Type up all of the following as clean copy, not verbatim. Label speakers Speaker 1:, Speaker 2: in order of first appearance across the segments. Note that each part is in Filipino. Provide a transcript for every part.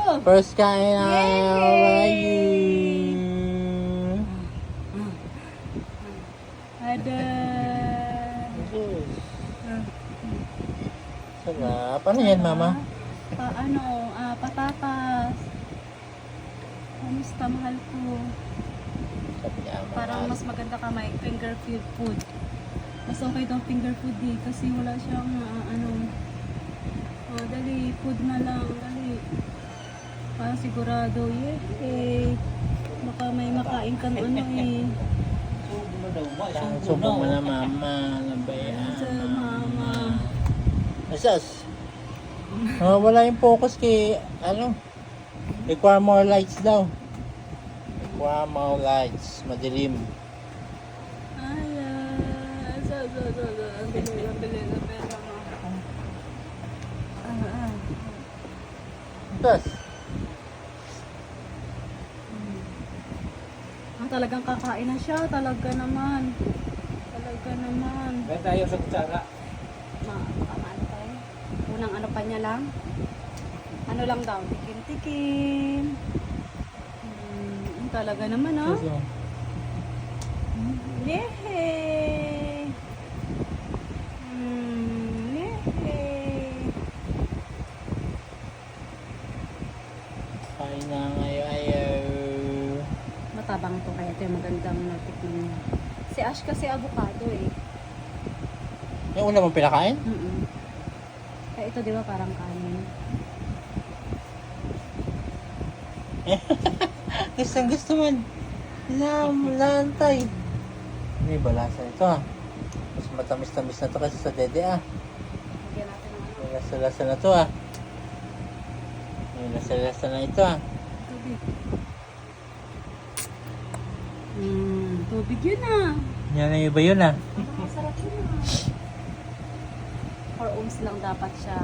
Speaker 1: First kain na.
Speaker 2: Yay!
Speaker 1: How are you?
Speaker 2: Ada.
Speaker 1: Sarap. Ano yan, mama?
Speaker 2: Patatas. Kamusta, mahal ko?
Speaker 1: Sabi niya,
Speaker 2: Parang mas maganda ka may finger food. Mas okay daw finger food kasi wala siyang dali, food na lang, dali. Parang sigurado, yay. Baka may makain kang
Speaker 1: Subo mo na, mama. Ano ba yan?
Speaker 2: Sa mama.
Speaker 1: Asas. Wala yung focus kay, require more lights daw. Require more lights. Madilim.
Speaker 2: Ang bilis na pera mo.
Speaker 1: Asas.
Speaker 2: Talagang kakain na siya. Talaga naman.
Speaker 3: Kaya tayo sa kutsara.
Speaker 2: Ano tayo? Unang ano pa niya lang. Ano lang daw? Tikim-tikim. Talaga naman Yehey! Yehey!
Speaker 1: Kain na ngayon.
Speaker 2: Matabang to kaya ito yung magandang natikman niya. Si Ash kasi avocado
Speaker 1: Yung una mong pinakain?
Speaker 2: Kaya ito di ba parang kanin?
Speaker 1: Gusto man. Lantay. Hindi ba lasa ito Mas matamis-tamis na to kasi sa dede
Speaker 2: Lagyan natin ng
Speaker 1: May lasa-lasa na to May lasa-lasa na ito
Speaker 2: tubig. Tubig yun
Speaker 1: Yan na iba yun
Speaker 2: Masarap yun 4 ohms lang dapat siya.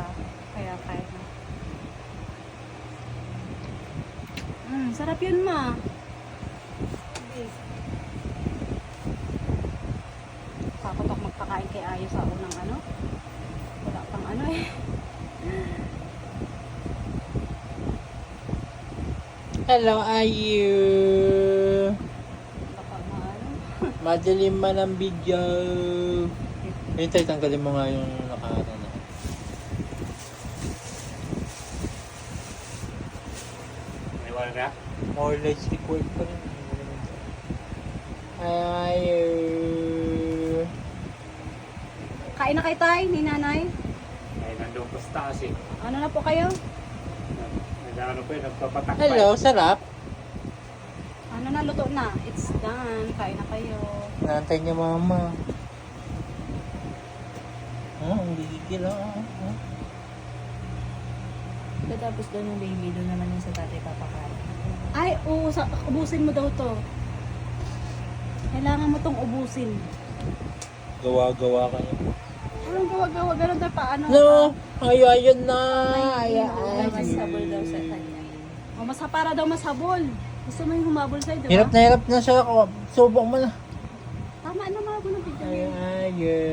Speaker 2: Kaya kahit na. Sarap yun Papatok magpakain kay Ayo sa unang wala pang
Speaker 1: Hello, Ayu.
Speaker 2: Baka
Speaker 1: Madilim man ang video. Hintay, tanggalin mo nga yung nakaano na.
Speaker 3: Naiwala na?
Speaker 1: More lights required pa rin. Ayu.
Speaker 2: Kain na kay Tay, ni Nanay.
Speaker 3: Ay, nandun po sa taas eh.
Speaker 2: Ano na po kayo?
Speaker 3: Nagano po yun, nagpapatak pa
Speaker 1: Hello, sarap.
Speaker 2: Ano na, luto na. It's done. Kain na kayo.
Speaker 1: Nantay niya mama. Ang gigigil
Speaker 4: Tapos doon yung baby, doon naman yung sa tatay papakain.
Speaker 2: Ay, ubusin mo daw to. Kailangan mo tong ubusin.
Speaker 1: Gawa-gawa ka niya.
Speaker 2: Anong gawa-gawa? Ganun tayo paano?
Speaker 1: No! Ayun na!
Speaker 4: Mas sabol daw sa kanya.
Speaker 2: Mas para daw masabol. Gusto mo yung humabol sa'yo, diba?
Speaker 1: Hirap na siya. Subok mo na.
Speaker 2: Tama na mga ng video.
Speaker 1: Ayun.